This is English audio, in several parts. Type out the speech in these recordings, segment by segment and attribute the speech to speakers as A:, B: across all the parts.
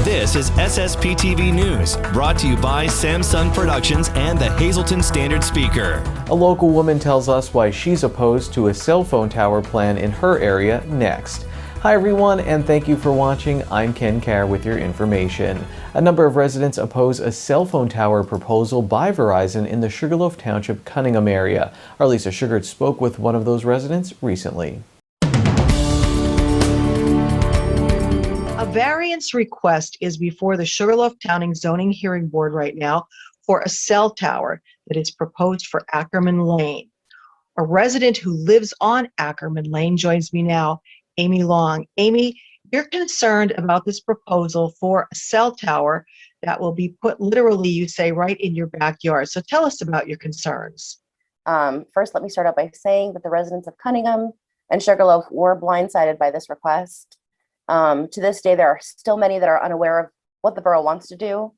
A: This is SSPTV News, brought to you by Samsung Productions and the Hazleton Standard Speaker.
B: A local woman tells us why she's opposed to a cell phone tower plan in her area next. Hi everyone, and thank you for watching. I'm Ken Kerr with your information. A number of residents oppose a cell phone tower proposal by Verizon in the Sugarloaf Township, Cunningham area. Our Lisa Sugart spoke with one of those residents recently.
C: A variance request is before the Sugarloaf County Zoning Hearing Board right now for a cell tower that is proposed for Ackerman Lane. A resident who lives on Ackerman Lane joins me now, Amy Long. Amy, you're concerned about this proposal for a cell tower that will be put literally, you say, right in your backyard. So tell us about your concerns.
D: First, let me start out by saying that the residents of Cunningham and Sugarloaf were blindsided by this request. To this day, there are still many that are unaware of what the borough wants to do.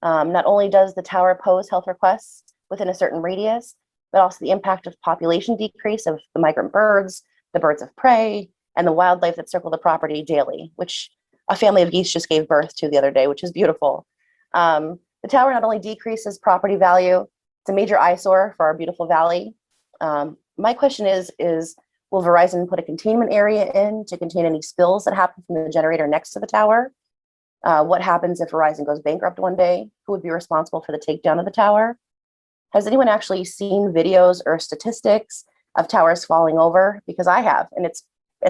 D: Not only does the tower pose health requests within a certain radius, but also the impact of population decrease of the migrant birds, the birds of prey, and the wildlife that circle the property daily, which a family of geese just gave birth to the other day, which is beautiful. The tower not only decreases property value, it's a major eyesore for our beautiful valley. My question is will Verizon put a containment area in to contain any spills that happen from the generator next to the tower? What happens if Verizon goes bankrupt one day? Who would be responsible for the takedown of the tower? Has anyone actually seen videos or statistics of towers falling over? Because I have, and it's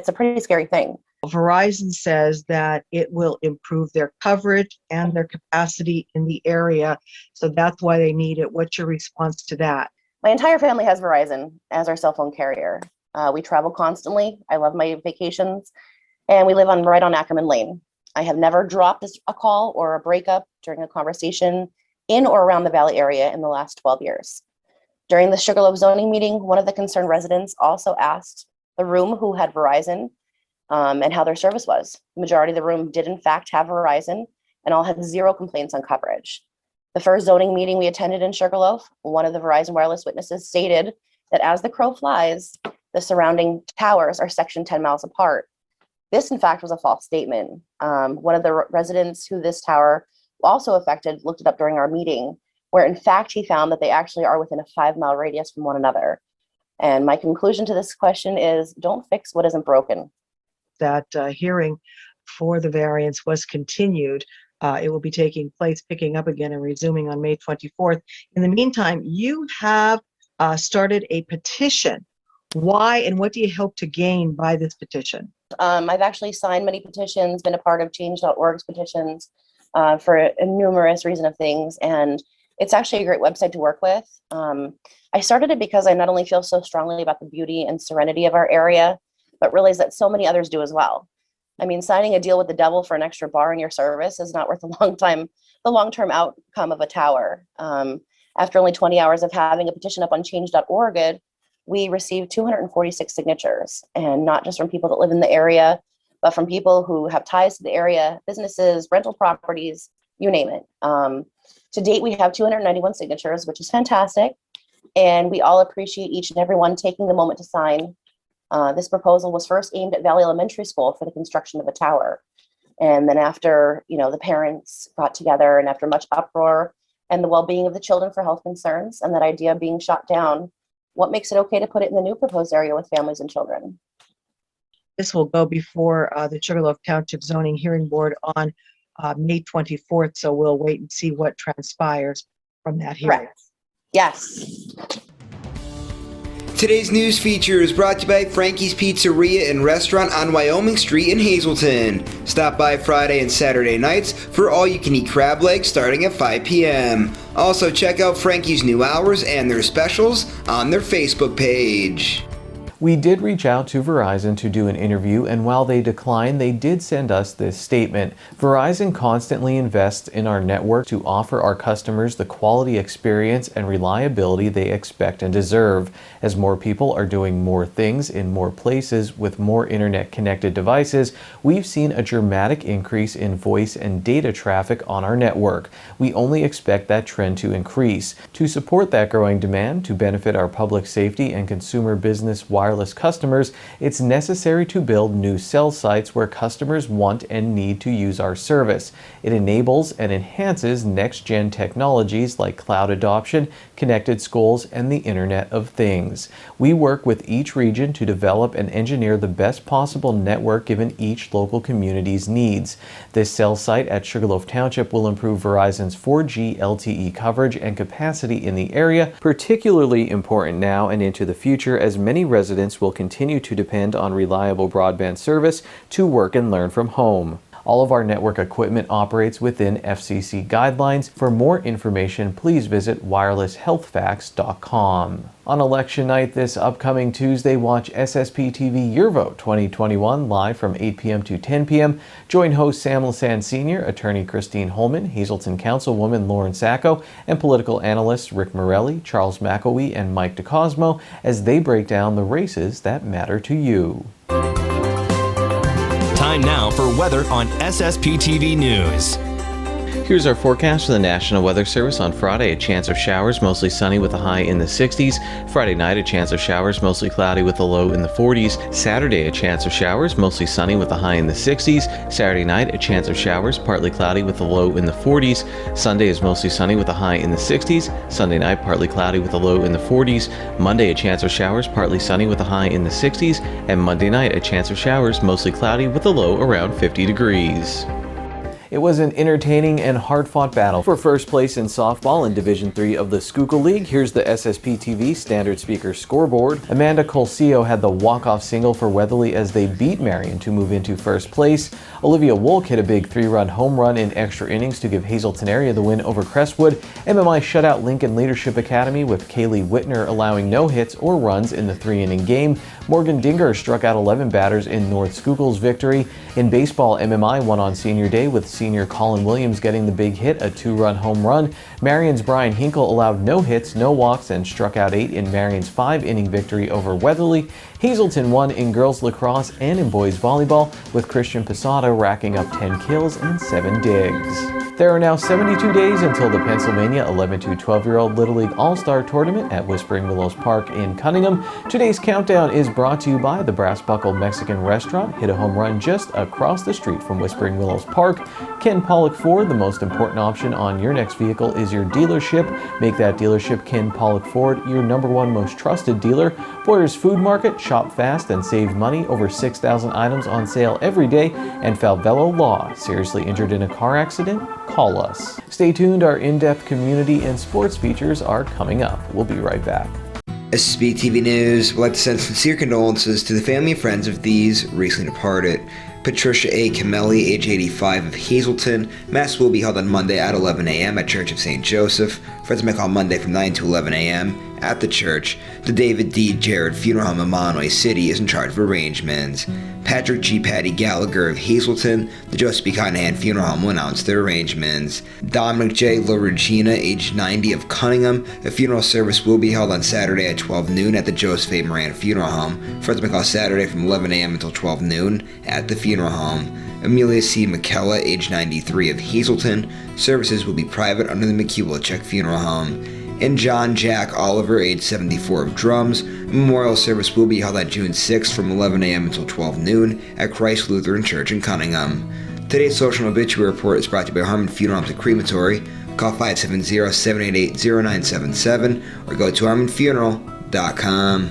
D: a pretty scary thing.
C: Verizon says that it will improve their coverage and their capacity in the area. So that's why they need it. What's your response to that?
D: My entire family has Verizon as our cell phone carrier. We travel constantly. I love my vacations, and we live right on Ackerman Lane. I have never dropped a call or a breakup during a conversation in or around the Valley area in the last 12 years. During the Sugarloaf zoning meeting, one of the concerned residents also asked the room who had Verizon and how their service was. The majority of the room did in fact have Verizon, and all had zero complaints on coverage. The first zoning meeting we attended in Sugarloaf, one of the Verizon wireless witnesses stated that as the crow flies, the surrounding towers are sectioned 10 miles apart. This, in fact, was a false statement. One of the residents who this tower also affected looked it up during our meeting, where in fact he found that they actually are within a 5-mile radius from one another. And my conclusion to this question is, don't fix what isn't broken.
C: That hearing for the variance was continued. It will be taking place, picking up again and resuming on May 24th. In the meantime, you have started a petition. Why and what do you hope to gain by this petition?
D: I've actually signed many petitions, been a part of change.org's petitions for a numerous reason of things, and it's actually a great website to work with. I started it because I not only feel so strongly about the beauty and serenity of our area, but realize that so many others do as well. I mean, signing a deal with the devil for an extra bar in your service is not worth the long-term outcome of a tower. After only 20 hours of having a petition up on change.org, we received 246 signatures, and not just from people that live in the area, but from people who have ties to the area, businesses, rental properties, you name it. To date, we have 291 signatures, which is fantastic. And we all appreciate each and every one taking the moment to sign. This proposal was first aimed at Valley Elementary School for the construction of a tower. And then after, the parents got together and after much uproar and the well-being of the children for health concerns and that idea being shot down, what makes it okay to put it in the new proposed area with families and children?
C: This will go before the Sugarloaf Township Zoning Hearing Board on May 24th, so we'll wait and see what transpires from that hearing.
D: Correct. Yes.
E: Today's news feature is brought to you by Frankie's Pizzeria and Restaurant on Wyoming Street in Hazleton. Stop by Friday and Saturday nights for all-you-can-eat crab legs starting at 5 p.m. Also, check out Frankie's new hours and their specials on their Facebook page.
B: We did reach out to Verizon to do an interview, and while they declined, they did send us this statement. Verizon constantly invests in our network to offer our customers the quality experience and reliability they expect and deserve. As more people are doing more things in more places with more internet-connected devices, we've seen a dramatic increase in voice and data traffic on our network. We only expect that trend to increase. To support that growing demand, to benefit our public safety and consumer business wireless wireless customers, it's necessary to build new cell sites where customers want and need to use our service. It enables and enhances next-gen technologies like cloud adoption, connected schools, and the Internet of Things. We work with each region to develop and engineer the best possible network given each local community's needs. This cell site at Sugarloaf Township will improve Verizon's 4G LTE coverage and capacity in the area, particularly important now and into the future as many residents will continue to depend on reliable broadband service to work and learn from home. All of our network equipment operates within FCC guidelines. For more information, please visit wirelesshealthfacts.com. On election night this upcoming Tuesday, watch SSPTV Your Vote 2021 live from 8 p.m. to 10 p.m. Join host Sam Lasan Sr., attorney Christine Holman, Hazelton Councilwoman Lauren Sacco, and political analysts Rick Morelli, Charles McElwee, and Mike DeCosmo as they break down the races that matter to you.
A: Time now for weather on SSPTV News.
B: Here's our forecast for the National Weather Service on Friday. A chance of showers, mostly sunny with a high in the 60s. Friday night, a chance of showers, mostly cloudy with a low in the 40s. Saturday, a chance of showers, mostly sunny with a high in the 60s. Saturday night, a chance of showers, partly cloudy with a low in the 40s. Sunday is mostly sunny with a high in the 60s. Sunday night, partly cloudy with a low in the 40s. Monday, a chance of showers, partly sunny with a high in the 60s. And Monday night, a chance of showers, mostly cloudy with a low around 50 degrees. It was an entertaining and hard-fought battle for first place in softball in Division III of the Schuylkill League. Here's the SSPTV Standard Speaker scoreboard. Amanda Colcio had the walk-off single for Weatherly as they beat Marion to move into first place. Olivia Wolk hit a big 3-run home run in extra innings to give Hazelton area the win over Crestwood. MMI shut out Lincoln Leadership Academy with Kaylee Whitner allowing no hits or runs in the 3-inning game. Morgan Dinger struck out 11 batters in North Schuylkill's victory. In baseball, MMI won on Senior Day with senior Colin Williams getting the big hit, a 2-run home run. Marion's Brian Hinkle allowed no hits, no walks, and struck out 8 in Marion's 5-inning victory over Weatherly. Hazelton won in girls lacrosse and in boys volleyball, with Christian Posada racking up 10 kills and 7 digs. There are now 72 days until the Pennsylvania 11 to 12-year-old Little League All-Star Tournament at Whispering Willows Park in Cunningham. Today's countdown is brought to you by the Brass Buckle Mexican Restaurant. Hit a home run just across the street from Whispering Willows Park. Ken Pollock Ford, the most important option on your next vehicle is your dealership. Make that dealership Ken Pollock Ford your #1 most trusted dealer. Boyer's Food Market, shop fast and save money. Over 6,000 items on sale every day. And Falvello Law, seriously injured in a car accident? Call us. Stay tuned, our in-depth community and sports features are coming up. We'll be right back.
E: SSPTV News would like to send sincere condolences to the family and friends of these recently departed. Patricia A. Camelli, age 85, of Hazelton. Mass will be held on Monday at 11 a.m. at Church of St. Joseph. Friends may call Monday from 9 to 11 a.m. at the church. The David D. Jarrett Funeral Home in Monomoy City is in charge of arrangements. Patrick G. Patty Gallagher of Hazelton, the Joseph B. Conahan Funeral Home will announce their arrangements. Dominic J. La Regina, age 90, of Cunningham, a funeral service will be held on Saturday at 12 noon at the Joseph A. Moran Funeral Home. Friends may call Saturday from 11 a.m. until 12 noon at the funeral home. Amelia C. McKella, age 93, of Hazelton, services will be private under the McEwilchek Funeral Home. And John Jack Oliver, age 74, of Drums, a memorial service will be held on June 6th from 11 a.m. until 12 noon at Christ Lutheran Church in Cunningham. Today's social and obituary report is brought to you by Harmon Funeral Homes and Crematory. Call 570-788-0977 or go to harmonfuneral.com.